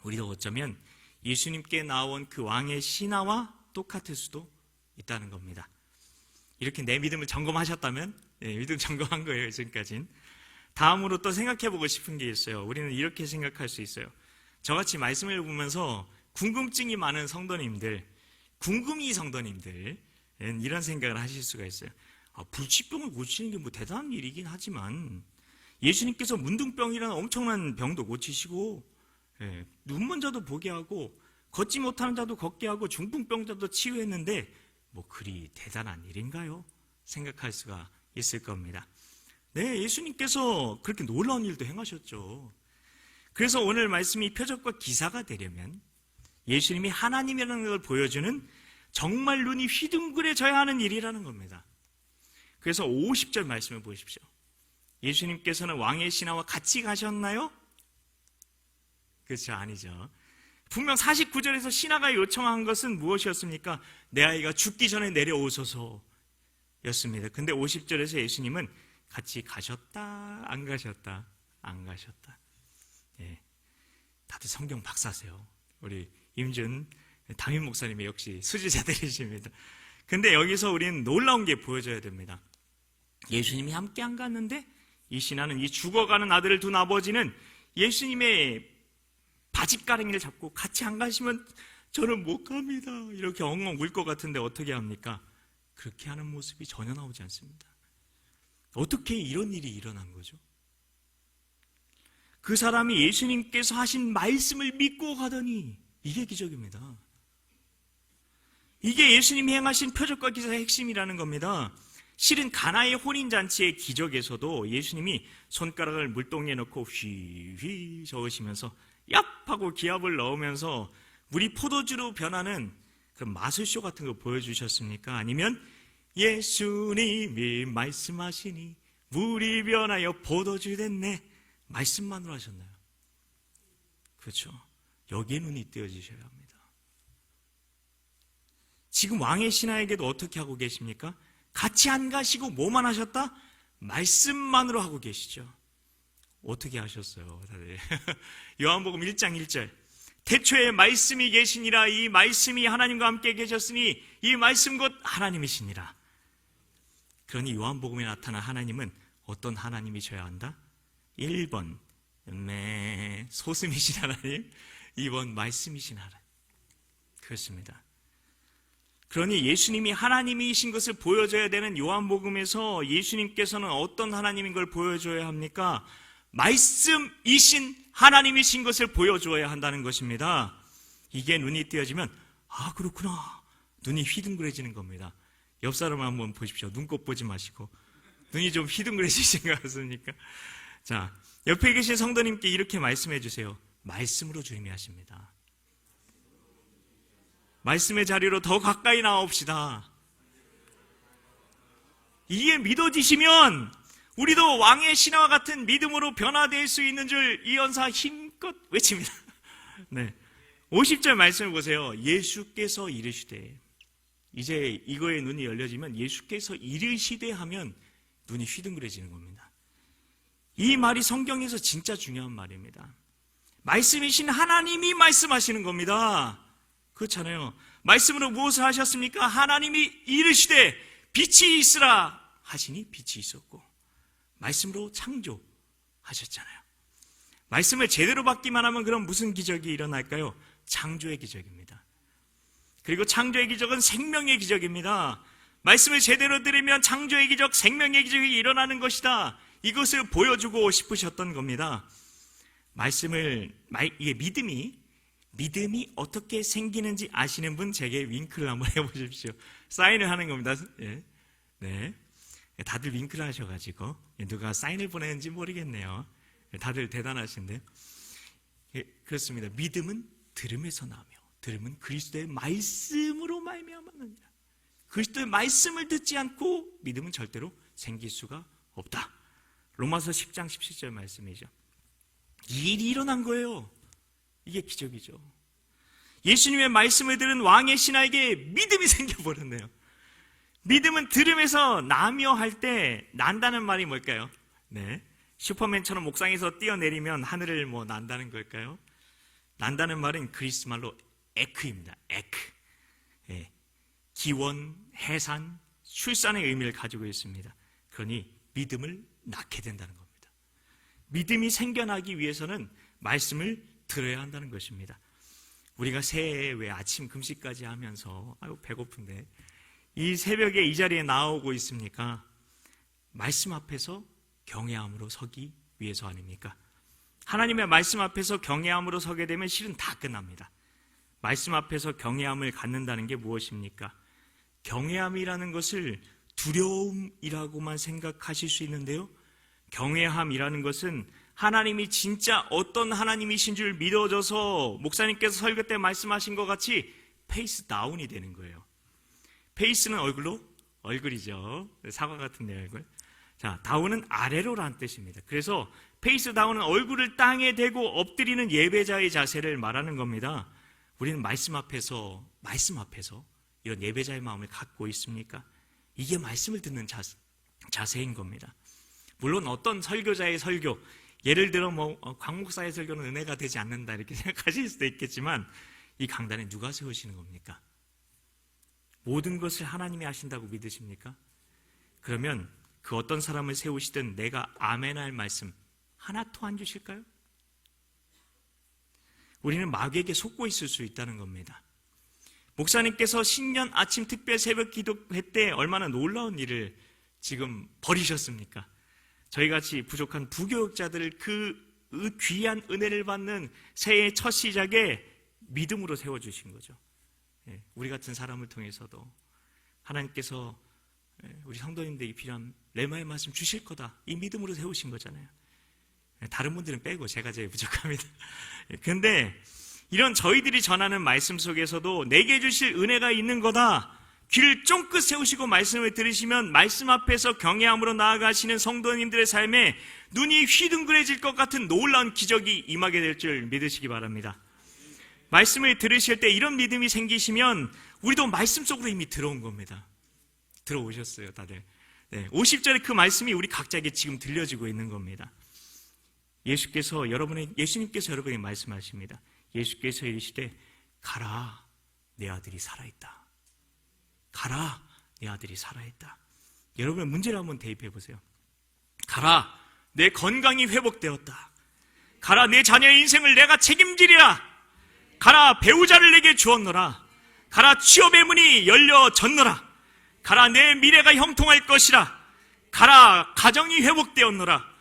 우리도 어쩌면 예수님께 나온 그 왕의 신하와 똑같을 수도 있다는 겁니다. 이렇게 내 믿음을 점검하셨다면 믿음 점검한 거예요. 지금까지는. 다음으로 또 생각해보고 싶은 게 있어요. 우리는 이렇게 생각할 수 있어요. 저같이 말씀을 보면서 궁금증이 많은 성도님들, 궁금이 성도님들 이런 생각을 하실 수가 있어요. 불치병을 고치는 게 뭐 대단한 일이긴 하지만 예수님께서 문둥병이라는 엄청난 병도 고치시고 눈먼 자도 보게 하고 걷지 못하는 자도 걷게 하고 중풍병자도 치유했는데 뭐 그리 대단한 일인가요? 생각할 수가 있을 겁니다. 네, 예수님께서 그렇게 놀라운 일도 행하셨죠. 그래서 오늘 말씀이 표적과 기사가 되려면 예수님이 하나님이라는 걸 보여주는 정말 눈이 휘둥그레져야 하는 일이라는 겁니다. 그래서 50절 말씀을 보십시오. 예수님께서는 왕의 신하와 같이 가셨나요? 그렇죠, 아니죠. 분명 49절에서 신하가 요청한 것은 무엇이었습니까? 내 아이가 죽기 전에 내려오소서 였습니다. 근데 50절에서 예수님은 같이 가셨다, 안 가셨다, 안 가셨다. 다들 성경 박사세요. 우리 임준 담임 목사님이 역시 수지자들이십니다. 근데 여기서 우리는 놀라운 게 보여져야 됩니다. 예수님이 함께 안 갔는데 이 신하는 이 죽어가는 아들을 둔 아버지는 예수님의 바짓가랭이를 잡고 같이 안 가시면 저는 못 갑니다. 이렇게 엉엉 울 것 같은데 어떻게 합니까? 그렇게 하는 모습이 전혀 나오지 않습니다. 어떻게 이런 일이 일어난 거죠? 그 사람이 예수님께서 하신 말씀을 믿고 가더니 이게 기적입니다. 이게 예수님이 행하신 표적과 기사의 핵심이라는 겁니다. 실은 가나의 혼인잔치의 기적에서도 예수님이 손가락을 물동이에 넣고 휘휘 저으시면서 얍 하고 기합을 넣으면서 물이 포도주로 변하는 그런 마술쇼 같은 거 보여주셨습니까? 아니면 예수님이 말씀하시니 물이 변하여 포도주 됐네, 말씀만으로 하셨나요? 그렇죠. 여기에 눈이 띄어지셔야 합니다. 지금 왕의 신하에게도 어떻게 하고 계십니까? 같이 안 가시고 뭐만 하셨다? 말씀만으로 하고 계시죠. 어떻게 하셨어요, 다들? 요한복음 1장 1절. 태초에 말씀이 계시니라. 이 말씀이 하나님과 함께 계셨으니 이 말씀 곧 하나님이시니라. 그러니 요한복음에 나타난 하나님은 어떤 하나님이셔야 한다? 1번 소슴이신 하나님, 2번 말씀이신 하나님. 그렇습니다. 그러니 예수님이 하나님이신 것을 보여줘야 되는 요한복음에서 예수님께서는 어떤 하나님인 걸 보여줘야 합니까? 말씀이신 하나님이신 것을 보여줘야 한다는 것입니다. 이게 눈이 띄어지면 아, 그렇구나, 눈이 휘둥그레지는 겁니다. 옆 사람 한번 보십시오. 눈곱 보지 마시고. 눈이 좀 휘둥그레지신 것 같습니까? 자, 옆에 계신 성도님께 이렇게 말씀해 주세요. 말씀으로 주님이 하십니다. 말씀의 자리로 더 가까이 나옵시다. 이게 믿어지시면 우리도 왕의 신하와 같은 믿음으로 변화될 수 있는 줄 이 연사 힘껏 외칩니다. 네. 50절 말씀을 보세요. 예수께서 이르시되. 이제 이거에 눈이 열려지면 예수께서 이르시되 하면 눈이 휘둥그레지는 겁니다. 이 말이 성경에서 진짜 중요한 말입니다. 말씀이신 하나님이 말씀하시는 겁니다. 그렇잖아요. 말씀으로 무엇을 하셨습니까? 하나님이 이르시되 빛이 있으라 하시니 빛이 있었고, 말씀으로 창조하셨잖아요. 말씀을 제대로 받기만 하면 그럼 무슨 기적이 일어날까요? 창조의 기적입니다. 그리고 창조의 기적은 생명의 기적입니다. 말씀을 제대로 들으면 창조의 기적, 생명의 기적이 일어나는 것이다. 이것을 보여주고 싶으셨던 겁니다. 이게 믿음이 어떻게 생기는지 아시는 분 제게 윙크를 한번 해보십시오. 사인을 하는 겁니다. 네. 다들 윙크를 하셔가지고 누가 사인을 보내는지 모르겠네요. 다들 대단하신데요. 그렇습니다. 믿음은 들음에서 나며 들음은 그리스도의 말씀으로 말미암았느니라. 그리스도의 말씀을 듣지 않고 믿음은 절대로 생길 수가 없다. 로마서 10장 17절 말씀이죠. 이 일이 일어난 거예요. 이게 기적이죠. 예수님의 말씀을 들은 왕의 신하에게 믿음이 생겨버렸네요. 믿음은 들음에서 나며 할 때 난다는 말이 뭘까요? 네, 슈퍼맨처럼 옥상에서 뛰어내리면 하늘을 난다는 걸까요? 난다는 말은 그리스 말로 에크입니다. 에크. 네, 기원, 해산, 출산의 의미를 가지고 있습니다. 그러니 믿음을 낳게 된다는 겁니다. 믿음이 생겨나기 위해서는 말씀을 들어야 한다는 것입니다. 우리가 새해에 왜 아침 금식까지 하면서 아유 배고픈데 이 새벽에 이 자리에 나오고 있습니까? 말씀 앞에서 경외함으로 서기 위해서 아닙니까? 하나님의 말씀 앞에서 경외함으로 서게 되면 실은 다 끝납니다. 말씀 앞에서 경외함을 갖는다는 게 무엇입니까? 경외함이라는 것을 두려움이라고만 생각하실 수 있는데요, 경외함이라는 것은 하나님이 진짜 어떤 하나님이신 줄 믿어져서 목사님께서 설교 때 말씀하신 것 같이 페이스 다운이 되는 거예요. 페이스는 얼굴이죠. 사과 같은 내 얼굴. 자, 다운은 아래로라는 뜻입니다. 그래서 페이스 다운은 얼굴을 땅에 대고 엎드리는 예배자의 자세를 말하는 겁니다. 우리는 말씀 앞에서 이런 예배자의 마음을 갖고 있습니까? 이게 말씀을 듣는 자세인 겁니다. 물론 어떤 설교자의 설교, 예를 들어 광목사의 설교는 은혜가 되지 않는다 이렇게 생각하실 수도 있겠지만, 이 강단에 누가 세우시는 겁니까? 모든 것을 하나님이 하신다고 믿으십니까? 그러면 그 어떤 사람을 세우시든 내가 아멘할 말씀 하나도 안 주실까요? 우리는 마귀에게 속고 있을 수 있다는 겁니다. 목사님께서 신년 아침 특별 새벽 기도회 때 얼마나 놀라운 일을 지금 벌이셨습니까? 저희같이 부족한 부교육자들을 그 귀한 은혜를 받는 새해의 첫 시작에 믿음으로 세워주신 거죠. 우리 같은 사람을 통해서도 하나님께서 우리 성도님들이 필요한 레마의 말씀 주실 거다. 이 믿음으로 세우신 거잖아요. 다른 분들은 빼고 제가 제일 부족합니다. 근데 이런 저희들이 전하는 말씀 속에서도 내게 주실 은혜가 있는 거다. 귀를 쫑긋 세우시고 말씀을 들으시면 말씀 앞에서 경외함으로 나아가시는 성도님들의 삶에 눈이 휘둥그레질 것 같은 놀라운 기적이 임하게 될 줄 믿으시기 바랍니다. 말씀을 들으실 때 이런 믿음이 생기시면 우리도 말씀 속으로 이미 들어온 겁니다. 들어오셨어요, 다들. 50절의 그 말씀이 우리 각자에게 지금 들려지고 있는 겁니다. 예수님께서 여러분에게 말씀하십니다. 예수께서 이르시되 가라, 내 아들이 살아있다. 가라, 내 아들이 살아있다. 여러분의 문제를 한번 대입해 보세요. 가라, 내 건강이 회복되었다. 가라, 내 자녀의 인생을 내가 책임지리라. 가라, 배우자를 내게 주었노라. 가라, 취업의 문이 열려졌노라. 가라, 내 미래가 형통할 것이라. 가라, 가정이 회복되었노라.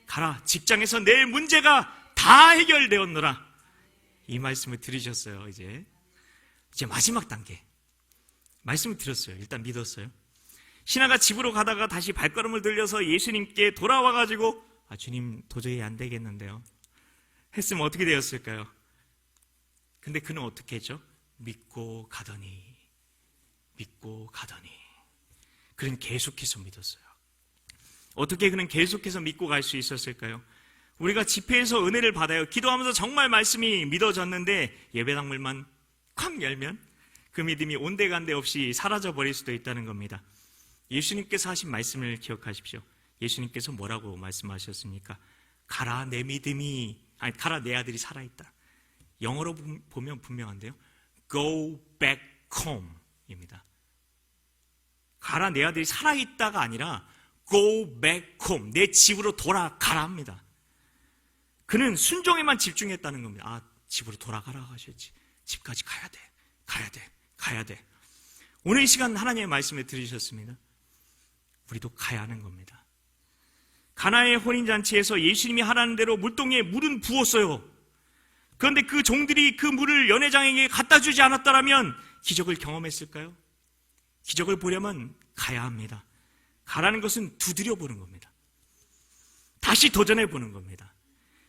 가라, 직장에서 내 문제가 다 해결되었노라. 이 말씀을 들으셨어요. 이제 마지막 단계 말씀을 들었어요. 일단 믿었어요. 신하가 집으로 가다가 다시 발걸음을 들려서 예수님께 돌아와가지고 주님 도저히 안 되겠는데요 했으면 어떻게 되었을까요? 근데 그는 어떻게 했죠? 믿고 가더니 그는 계속해서 믿었어요. 어떻게 그는 계속해서 믿고 갈 수 있었을까요? 우리가 집회에서 은혜를 받아요. 기도하면서 정말 말씀이 믿어졌는데 예배당물만 콱 열면 그 믿음이 온데간데 없이 사라져버릴 수도 있다는 겁니다. 예수님께서 하신 말씀을 기억하십시오. 예수님께서 뭐라고 말씀하셨습니까? 가라, 가라, 내 아들이 살아있다. 영어로 보면 분명한데요. Go back home 입니다. 가라, 내 아들이 살아있다가 아니라 Go back home, 내 집으로 돌아가라 합니다. 그는 순종에만 집중했다는 겁니다. 집으로 돌아가라 하셨지. 집까지 가야 돼. 오늘 이 시간 하나님의 말씀을 들으셨습니다. 우리도 가야 하는 겁니다. 가나의 혼인잔치에서 예수님이 하라는 대로 물동에 물은 부었어요. 그런데 그 종들이 그 물을 연회장에게 갖다 주지 않았다면 기적을 경험했을까요? 기적을 보려면 가야 합니다. 가라는 것은 두드려 보는 겁니다. 다시 도전해 보는 겁니다.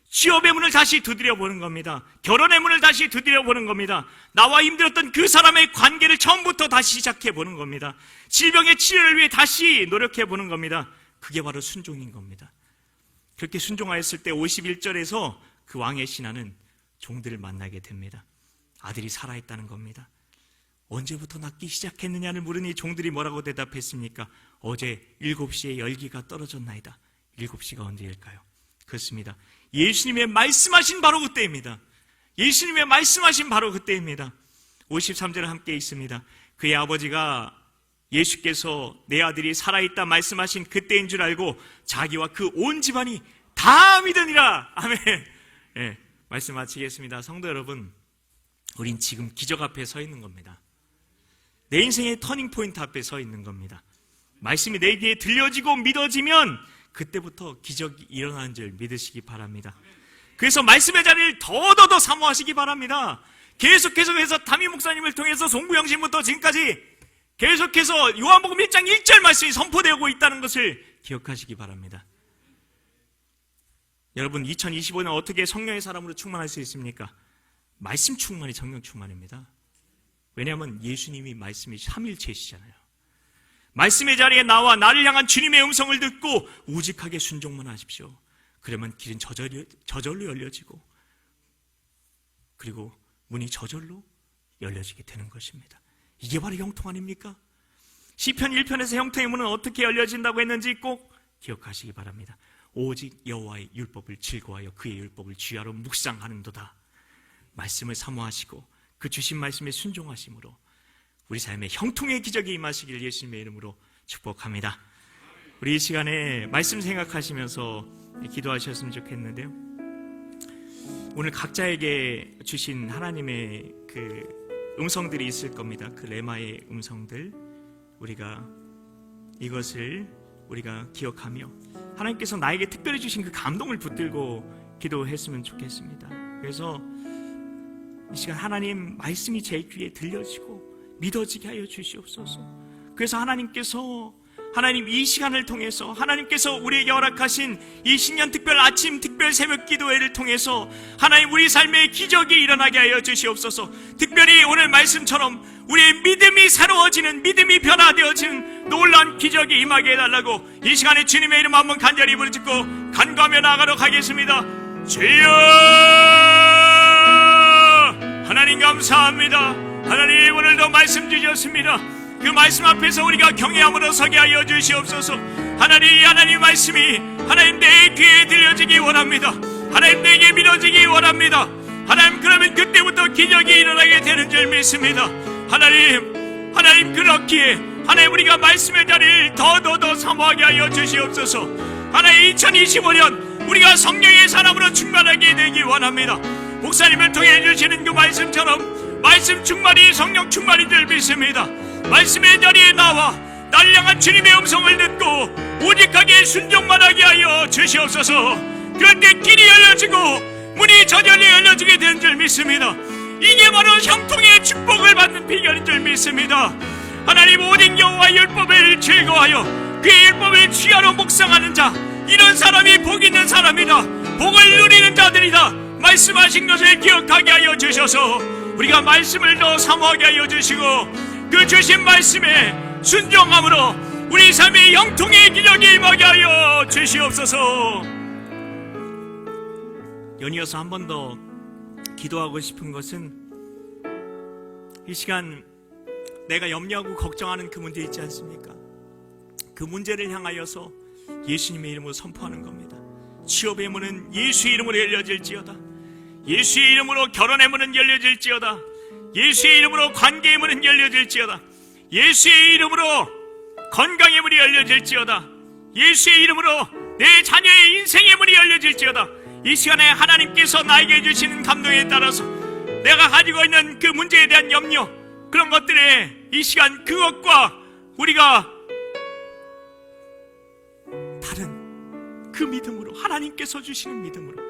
취업의 문을 다시 두드려 보는 겁니다. 결혼의 문을 다시 두드려 보는 겁니다. 나와 힘들었던 그 사람의 관계를 처음부터 다시 시작해 보는 겁니다. 질병의 치료를 위해 다시 노력해 보는 겁니다. 그게 바로 순종인 겁니다. 그렇게 순종하였을 때 51절에서 그 왕의 신하는 종들을 만나게 됩니다. 아들이 살아있다는 겁니다. 언제부터 낫기 시작했느냐를 물으니 종들이 뭐라고 대답했습니까? 어제 7시에 열기가 떨어졌나이다. 7시가 언제일까요? 그렇습니다. 예수님의 말씀하신 바로 그때입니다. 예수님의 말씀하신 바로 그때입니다. 53절 함께 있습니다. 그의 아버지가 예수께서 내 아들이 살아있다 말씀하신 그때인 줄 알고 자기와 그 온 집안이 다 믿으니라. 아멘. 말씀 마치겠습니다. 성도 여러분, 우린 지금 기적 앞에 서 있는 겁니다. 내 인생의 터닝포인트 앞에 서 있는 겁니다. 말씀이 내 귀에 들려지고 믿어지면 그때부터 기적이 일어나는 줄 믿으시기 바랍니다. 그래서 말씀의 자리를 더더더 사모하시기 바랍니다. 계속해서 담임 목사님을 통해서 송구영신부터 지금까지 계속해서 요한복음 1장 1절 말씀이 선포되고 있다는 것을 기억하시기 바랍니다. 여러분, 2025년 어떻게 성령의 사람으로 충만할 수 있습니까? 말씀 충만이 성령 충만입니다. 왜냐하면 예수님이 말씀이 삼일체시잖아요. 말씀의 자리에 나와 나를 향한 주님의 음성을 듣고 우직하게 순종만 하십시오. 그러면 길은 저절로 열려지고 그리고 문이 저절로 열려지게 되는 것입니다. 이게 바로 형통 아닙니까? 시편 1편에서 형통의 문은 어떻게 열려진다고 했는지 꼭 기억하시기 바랍니다. 오직 여호와의 율법을 즐거워하여 그의 율법을 주야로 묵상하는도다. 말씀을 사모하시고 그 주신 말씀에 순종하심으로 우리 삶에 형통의 기적이 임하시길 예수님의 이름으로 축복합니다. 우리 이 시간에 말씀 생각하시면서 기도하셨으면 좋겠는데요. 오늘 각자에게 주신 하나님의 그 음성들이 있을 겁니다. 그 레마의 음성들, 우리가 이것을 우리가 기억하며 하나님께서 나에게 특별히 주신 그 감동을 붙들고 기도했으면 좋겠습니다. 그래서 이 시간 하나님 말씀이 제 귀에 들려지고 믿어지게 하여 주시옵소서. 그래서 하나님께서 하나님, 이 시간을 통해서 하나님께서 우리에게 허락하신 이 신년 특별 아침 특별 새벽 기도회를 통해서 하나님, 우리 삶에 기적이 일어나게 하여 주시옵소서. 특별히 오늘 말씀처럼 우리의 믿음이 새로워지는, 믿음이 변화되어지는 놀라운 기적이 임하게 해달라고 이 시간에 주님의 이름 한번 간절히 부르짖고 간구하며 나아가도록 하겠습니다. 주여, 하나님 감사합니다. 하나님, 오늘도 말씀 주셨습니다. 그 말씀 앞에서 우리가 경외함으로 서게 하여 주시옵소서. 하나님 말씀이 하나님 내 귀에 들려지기 원합니다. 하나님 내게 믿어지기 원합니다. 하나님, 그러면 그때부터 기적이 일어나게 되는 줄 믿습니다. 하나님 그렇기에 하나님, 우리가 말씀의 자리를 더 사모하게 하여 주시옵소서. 하나님, 2025년 우리가 성령의 사람으로 충만하게 되기 원합니다. 목사님을 통해 주시는 그 말씀처럼 말씀 충만이 성령 충만인 줄 믿습니다. 말씀의 자리에 나와 날 향한 주님의 음성을 듣고 오직하게 순종만 하게 하여 주시옵소서. 그런데 길이 열려지고 문이 저절로 열려지게 되는 줄 믿습니다. 이게 바로 형통의 축복을 받는 비결인 줄 믿습니다. 하나님, 오직 여호와의 율법을 즐거워하여 그의 율법을 취하러 묵상하는 자, 이런 사람이 복 있는 사람이다, 복을 누리는 자들이다 말씀하신 것을 기억하게 하여 주셔서 우리가 말씀을 더 사모하게 하여 주시고 그 주신 말씀에 순종함으로 우리 삶의 형통의 기적이 임하게 하여 주시옵소서. 연이어서 한 번 더 기도하고 싶은 것은, 이 시간 내가 염려하고 걱정하는 그 문제 있지 않습니까? 그 문제를 향하여서 예수님의 이름으로 선포하는 겁니다. 취업의 문은 예수의 이름으로 열려질지어다. 예수의 이름으로 결혼의 문은 열려질지어다. 예수의 이름으로 관계의 문은 열려질지어다. 예수의 이름으로 건강의 문이 열려질지어다. 예수의 이름으로 내 자녀의 인생의 문이 열려질지어다. 이 시간에 하나님께서 나에게 주시는 감동에 따라서 내가 가지고 있는 그 문제에 대한 염려, 그런 것들에 이 시간 그것과 우리가 다른 그 믿음으로, 하나님께서 주시는 믿음으로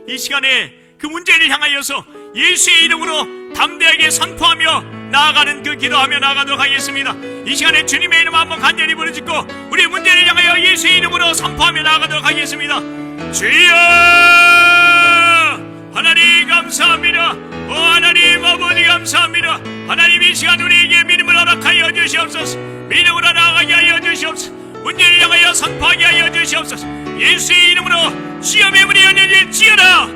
이 시간에 그 문제를 향하여서 예수의 이름으로 담대하게 선포하며 나아가는 그 기도하며 나아가도록 하겠습니다. 이 시간에 주님의 이름 한번 간절히 부르짖고 우리 문제를 향하여 예수의 이름으로 선포하며 나아가도록 하겠습니다. 주여, 하나님 감사합니다. 오 하나님 아버지 감사합니다. 하나님, 이 시간 우리에게 믿음을 허락하여 주시옵소서. 믿음으로 나아가게 하여 주시옵소서. 문제를 향하여 선포하게 하여 주시옵소서. 예수의 이름으로 시험의 문이 열려질지어다.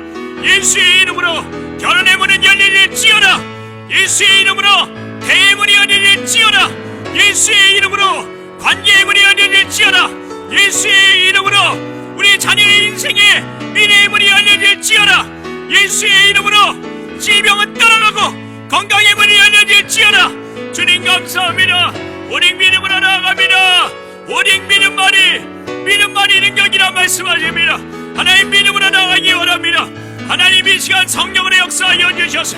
예수의 이름으로 결혼의 문은 열려질지어다. 예수의 이름으로 대의 문이 열려질지어다. 예수의 이름으로 관계의 문이 열려질지어다. 예수의 이름으로 우리 자녀의 인생의 미래의 문이 열려질지어다. 예수의 이름으로 질병은 떠나가고 건강의 문이 열려질지어다. 주님 감사합니다. 오직 믿음으로 나아갑니다. 오직 믿음만이 능력이라 말씀하십니다. 하나님, 믿음으로 나아가기 원합니다. 하나님, 이 시간 성령으로 역사하여 주셔서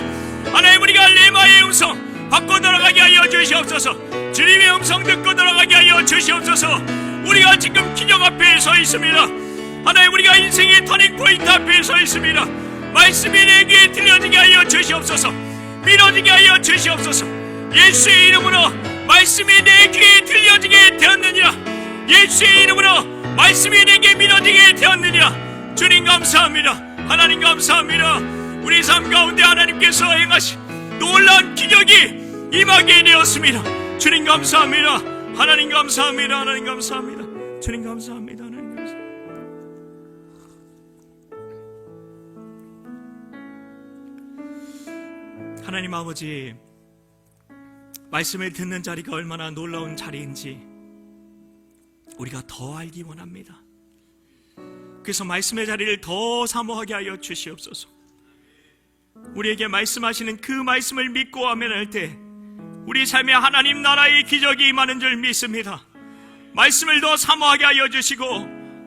하나님, 우리가 레마의 음성 받고 돌아가게 하여 주시옵소서. 주님의 음성 듣고 돌아가게 하여 주시옵소서. 우리가 지금 기적 앞에 서 있습니다. 하나님, 우리가 인생의 터닝 포인트 앞에 서 있습니다. 말씀이 내 귀에 들려지게 하여 주시옵소서. 믿어지게 하여 주시옵소서. 예수의 이름으로 말씀이 내 귀에 들려지게 되었느니라. 예수의 이름으로 말씀이 내게 믿어지게 되었느니라. 주님 감사합니다. 하나님 감사합니다. 우리 삶 가운데 하나님께서 행하신 놀라운 기적이 임하게 되었습니다. 주님 감사합니다. 하나님 감사합니다. 하나님 감사합니다. 주님 감사합니다. 하나님 감사합니다. 하나님 아버지, 말씀을 듣는 자리가 얼마나 놀라운 자리인지 우리가 더 알기 원합니다. 그래서 말씀의 자리를 더 사모하게 하여 주시옵소서. 우리에게 말씀하시는 그 말씀을 믿고 아멘할 때 우리 삶에 하나님 나라의 기적이 임하는 줄 믿습니다. 말씀을 더 사모하게 하여 주시고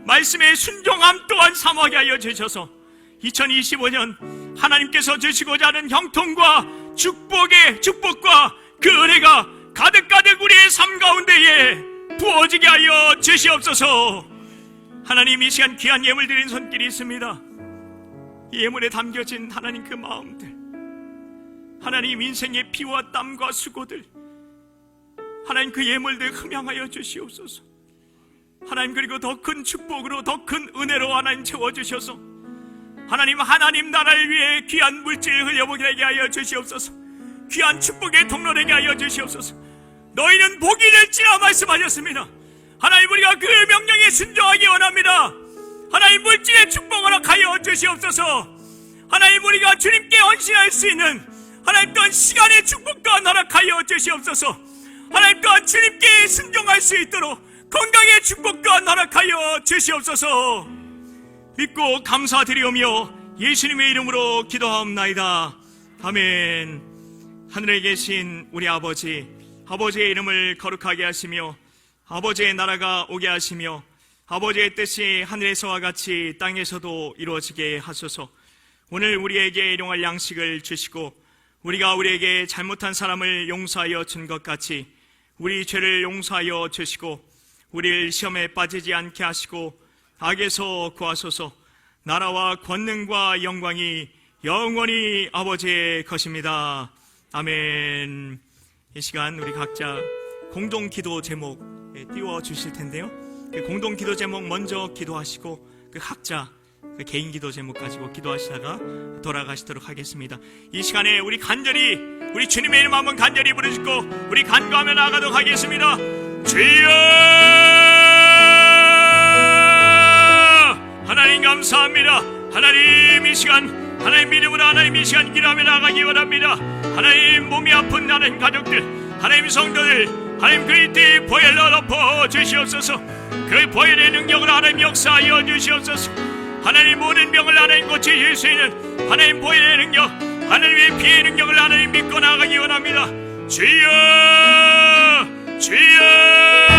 말씀의 순종함 또한 사모하게 하여 주셔서 2025년 하나님께서 주시고자 하는 형통과 축복과 그 은혜가 가득가득 우리의 삶 가운데에 부어지게 하여 주시옵소서. 하나님, 이 시간 귀한 예물 드린 손길이 있습니다. 이 예물에 담겨진 하나님 그 마음들, 하나님 인생의 피와 땀과 수고들, 하나님 그 예물들 흠양하여 주시옵소서. 하나님, 그리고 더 큰 축복으로, 더 큰 은혜로 하나님 채워주셔서 하나님 나라를 위해 귀한 물질을 흘려보게 하여 주시옵소서. 귀한 축복의 통로 되게 하여 주시옵소서. 너희는 복이 될지라 말씀하셨습니다. 하나님, 우리가 그 명령에 순종하기 원합니다. 하나님, 물질의 축복 허락하여 주시옵소서. 하나님, 우리가 주님께 헌신할 수 있는 하나님 또한 시간의 축복 또한 허락하여 주시옵소서. 하나님 또한 주님께 순종할 수 있도록 건강의 축복 또한 허락하여 주시옵소서. 믿고 감사드리오며 예수님의 이름으로 기도하옵나이다. 아멘. 하늘에 계신 우리 아버지, 아버지의 이름을 거룩하게 하시며 아버지의 나라가 오게 하시며 아버지의 뜻이 하늘에서와 같이 땅에서도 이루어지게 하소서. 오늘 우리에게 일용할 양식을 주시고 우리가 우리에게 잘못한 사람을 용서하여 준 것 같이 우리 죄를 용서하여 주시고 우리를 시험에 빠지지 않게 하시고 악에서 구하소서. 나라와 권능과 영광이 영원히 아버지의 것입니다. 아멘. 이 시간 우리 각자 공동기도 제목 띄워주실 텐데요, 그 공동기도 제목 먼저 기도하시고 그 각자 그 개인기도 제목 가지고 기도하시다가 돌아가시도록 하겠습니다. 이 시간에 우리 간절히 우리 주님의 이름 한번 간절히 부르시고 우리 간구하며 나아가도록 하겠습니다. 주여, 하나님 감사합니다. 하나님, 이 시간 하나님 믿음으로 하나님 이 시간 기도하며 나아가기 원합니다. 하나님, 몸이 아픈 하나님 가족들, 하나님 성도들, 하나님 그리스도의 보혈로 덮어 주시옵소서. 그 보혈의 능력으로 하나님 역사하여 주시옵소서. 하나님, 모든 병을 하나님 고치실 수 있는 하나님 보혈의 능력, 하나님의 피의 능력을 하나님 믿고 나아가기 원합니다. 주여, 주여.